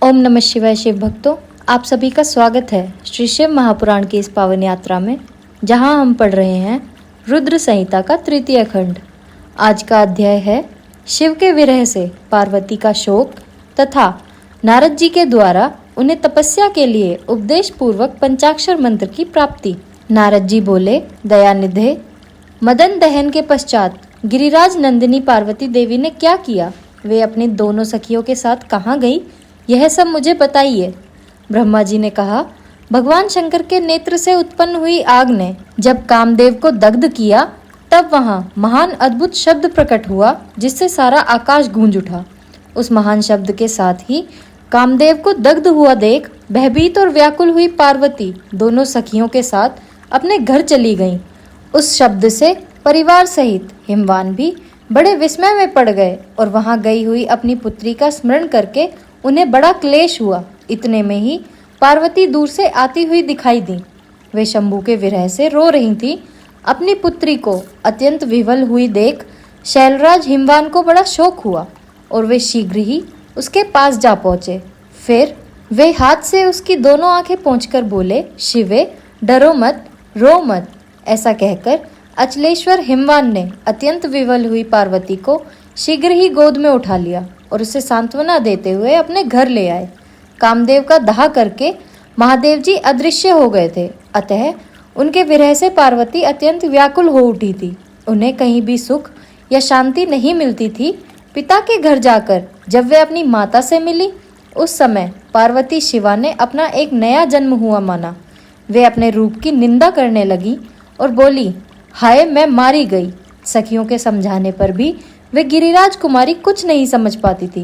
ओम नमः शिवाय। शिव भक्तों, आप सभी का स्वागत है श्री शिव महापुराण की इस पावन यात्रा में, जहां हम पढ़ रहे हैं रुद्र संहिता का तृतीय खंड। आज का अध्याय है शिव के विरह से पार्वती का शोक तथा नारद जी के द्वारा उन्हें तपस्या के लिए उपदेश पूर्वक पंचाक्षर मंत्र की प्राप्ति। नारद जी बोले, दयानिधे, मदन दहन के पश्चात गिरिराज नंदिनी पार्वती देवी ने क्या किया? वे अपनी दोनों सखियों के साथ कहाँ गई? यह सब मुझे बताइए। ब्रह्मा जी ने कहा, भगवान शंकर के नेत्र से उत्पन्न हुई आग ने जब कामदेव को दग्ध किया, तब वहां महान अद्भुत शब्द प्रकट हुआ, जिससे सारा आकाश गूंज उठा। उस महान शब्द के साथ ही कामदेव को दग्ध हुआ देख भयभीत और व्याकुल हुई पार्वती दोनों सखियों के साथ अपने घर चली गईं। उस शब्द से परिवार सहित हिमवान भी बड़े विस्मय में पड़ गए और वहां गई हुई अपनी पुत्री का स्मरण करके उन्हें बड़ा क्लेश हुआ। इतने में ही पार्वती दूर से आती हुई दिखाई दी। वे शंभू के विरह से रो रही थी। अपनी पुत्री को अत्यंत विवल हुई देख शैलराज हिमवान को बड़ा शोक हुआ और वे शीघ्र ही उसके पास जा पहुंचे। फिर वे हाथ से उसकी दोनों आंखें पोंछकर बोले, शिवे, डरो मत, रो मत। ऐसा कहकर अचलेश्वर हिमवान ने अत्यंत विवल हुई पार्वती को शीघ्र ही गोद में उठा लिया और उसे सांत्वना देते हुए अपने घर ले आए। कामदेव का दाह करके महादेव जी अदृश्य हो गए थे, अतः उनके विरह से पार्वती अत्यंत व्याकुल हो उठी थी। उन्हें कहीं भी सुख या शांति नहीं मिलती थी। पिता के घर जाकर जब वे अपनी माता से मिली, उस समय पार्वती शिवा ने अपना एक नया जन्म हुआ माना। वे अपने रूप की निंदा करने लगी और बोली, हाय, मैं मारी गई। सखियों के समझाने पर भी वे गिरिराज कुमारी कुछ नहीं समझ पाती थी।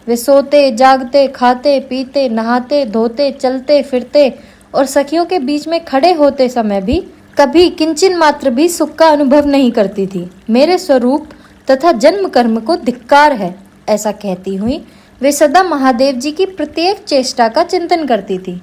वे सोते, जागते, खाते, पीते, नहाते, धोते, चलते फिरते और सखियों के बीच में खड़े होते समय भी कभी किंचन मात्र भी सुख का अनुभव नहीं करती थी। मेरे स्वरूप तथा जन्म कर्म को धिक्कार है, ऐसा कहती हुई वे सदा महादेव जी की प्रत्येक चेष्टा का चिंतन करती थी।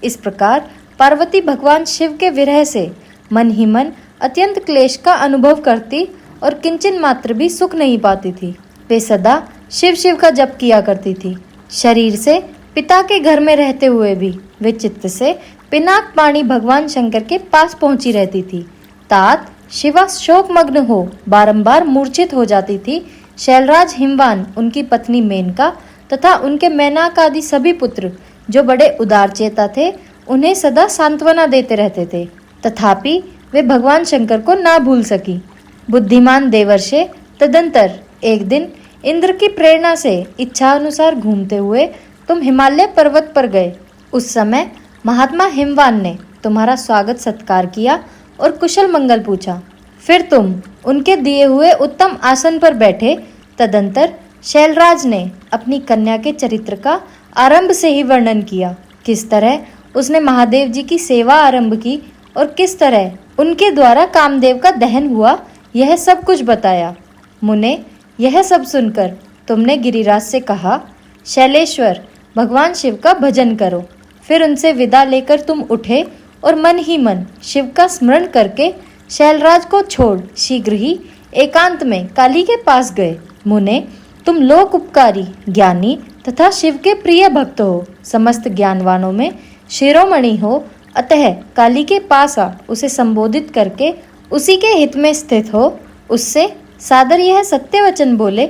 इस प्रकार पार्वती भगवान शिव के विरह से मन ही मन अत्यंत क्लेश का अनुभव करती और किंचन मात्र भी सुख नहीं पाती थी। वे सदा शिव शिव का जप किया करती थी। शरीर से पिता के घर में रहते हुए भी वे चित्त से पिनाक पाणी भगवान शंकर के पास पहुंची रहती थी। तात शिवा शोकमग्न हो बारंबार मूर्छित हो जाती थी। शैलराज हिमवान, उनकी पत्नी मेनका तथा उनके मैनाक आदि सभी पुत्र जो बड़े उदार चेता थे, उन्हें सदा सांत्वना देते रहते थे। तथापि वे भगवान शंकर को ना भूल सकी। बुद्धिमान देवर्षे तदंतर एक दिन इंद्र की प्रेरणा से इच्छा अनुसार घूमते हुए तुम हिमालय पर्वत पर गए। उस समय महात्मा हिमवान ने तुम्हारा स्वागत सत्कार किया और कुशल मंगल पूछा। फिर तुम उनके दिए हुए उत्तम आसन पर बैठे। तदंतर शैलराज ने अपनी कन्या के चरित्र का आरंभ से ही वर्णन किया। किस तरह उसने महादेव जी की सेवा आरंभ की और किस तरह उनके द्वारा कामदेव का दहन हुआ, यह सब कुछ बताया। मुने, यह सब सुनकर तुमने गिरिराज से कहा, शैलेश्वर, भगवान शिव का भजन करो। फिर उनसे विदा लेकर तुम उठे और मन ही मन शिव का स्मरण करके शैलराज को छोड़ शीघ्र ही एकांत में काली के पास गए। मुने, तुम लोक उपकारी, ज्ञानी तथा शिव के प्रिय भक्त हो, समस्त ज्ञानवानों में शिरोमणि हो, अतः काली के पास आ उसे संबोधित करके उसी के हित में स्थित हो। उससे सादर यह सत्य वचन बोले,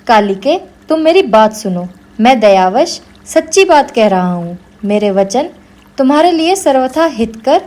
कालिके, तुम मेरी बात सुनो। मैं दयावश सच्ची बात कह रहा हूँ। मेरे वचन तुम्हारे लिए सर्वथा हितकर,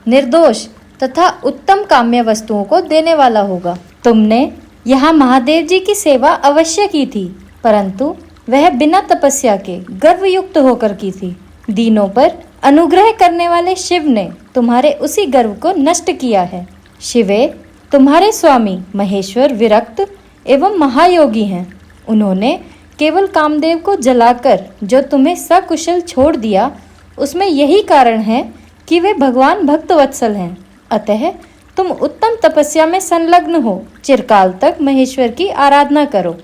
निर्दोष तथा उत्तम काम्य वस्तुओं को देने वाला होगा। तुमने यहाँ महादेव जी की सेवा अवश्य की थी, परंतु वह बिना तपस्या के गर्वयुक्त होकर की थी। दीनों पर अनुग्रह करने वाले शिव ने तुम्हारे उसी गर्व को नष्ट किया है। शिवे, तुम्हारे स्वामी महेश्वर विरक्त एवं महायोगी हैं। उन्होंने केवल कामदेव को जलाकर जो तुम्हें सकुशल छोड़ दिया, उसमें यही कारण है कि वे भगवान भक्त वत्सल हैं। अतः तुम उत्तम तपस्या में संलग्न हो, चिरकाल तक महेश्वर की आराधना करो।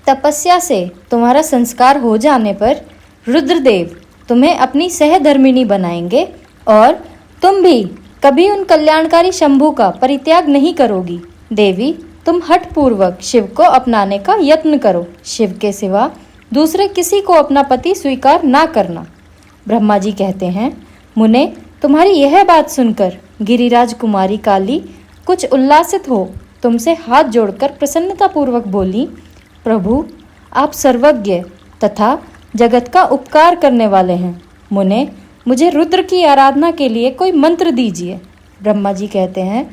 तपस्या से तुम्हारा संस्कार हो जाने पर रुद्रदेव तुम्हें अपनी सहधर्मिणी बनाएंगे और तुम भी कभी उन कल्याणकारी शंभू का परित्याग नहीं करोगी। देवी, तुम हठ पूर्वक शिव को अपनाने का यत्न करो। शिव के सिवा दूसरे किसी को अपना पति स्वीकार ना करना। ब्रह्मा जी कहते हैं, मुने, तुम्हारी यह बात सुनकर गिरिराज कुमारी काली कुछ उल्लासित हो तुमसे हाथ जोड़कर प्रसन्नतापूर्वक बोली, प्रभु, आप सर्वज्ञ तथा जगत का उपकार करने वाले हैं। मुने, मुझे रुद्र की आराधना के लिए कोई मंत्र दीजिए। ब्रह्मा जी कहते हैं,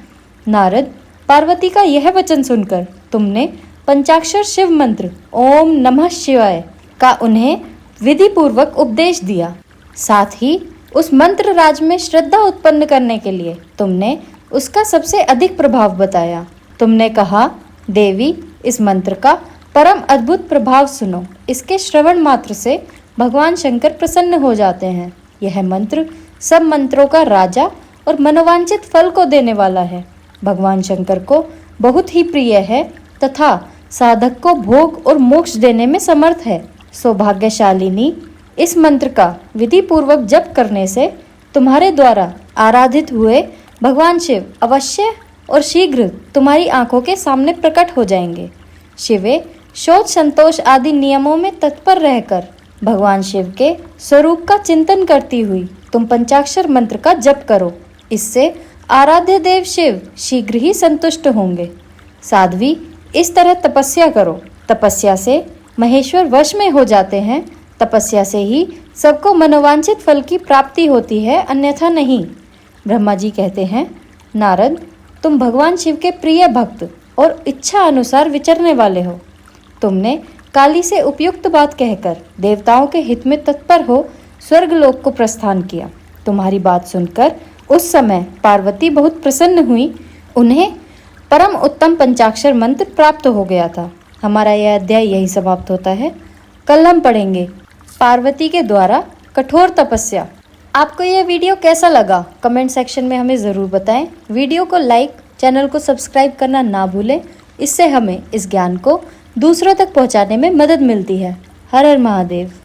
नारद, पार्वती का यह वचन सुनकर तुमने पंचाक्षर शिव मंत्र ओम नमः शिवाय का उन्हें विधि पूर्वक उपदेश दिया। साथ ही उस मंत्र राज में श्रद्धा उत्पन्न करने के लिए तुमने उसका सबसे अधिक प्रभाव बताया। तुमने कहा, देवी, इस मंत्र का परम अद्भुत प्रभाव सुनो। इसके श्रवण मात्र से भगवान शंकर प्रसन्न हो जाते हैं। यह मंत्र सब मंत्रों का राजा और मनोवांछित फल को देने वाला है। भगवान शंकर को बहुत ही प्रिय है तथा साधक को भोग और मोक्ष देने में समर्थ है। सौभाग्यशालिनी, इस मंत्र का विधि पूर्वक जप करने से तुम्हारे द्वारा आराधित हुए भगवान शिव अवश्य और शीघ्र तुम्हारी आंखों के सामने प्रकट हो जाएंगे। शिवे, शौच संतोष आदि नियमों में तत्पर रहकर भगवान शिव के स्वरूप का चिंतन करती हुई तुम पंचाक्षर मंत्र का जप करो। इससे आराध्य देव शिव शीघ्र ही संतुष्ट होंगे। साध्वी, इस तरह तपस्या करो। तपस्या से महेश्वर वश में हो जाते हैं। तपस्या से ही सबको मनोवांछित फल की प्राप्ति होती है, अन्यथा नहीं। ब्रह्मा जी कहते हैं, नारद, तुम भगवान शिव के प्रिय भक्त और इच्छा अनुसार विचरने वाले हो। तुमने काली से उपयुक्त बात कहकर देवताओं के हित में तत्पर हो स्वर्गलोक को प्रस्थान किया। तुम्हारी बात सुनकर उस समय पार्वती बहुत प्रसन्न हुई। उन्हें परम उत्तम पंचाक्षर मंत्र प्राप्त हो गया था। हमारा यह अध्याय यही समाप्त होता है। कल हम पढ़ेंगे पार्वती के द्वारा कठोर तपस्या। आपको यह वीडियो कैसा लगा कमेंट सेक्शन में हमें ज़रूर बताएं। वीडियो को लाइक, चैनल को सब्सक्राइब करना ना भूलें। इससे हमें इस ज्ञान को दूसरों तक पहुंचाने में मदद मिलती है। हर हर महादेव।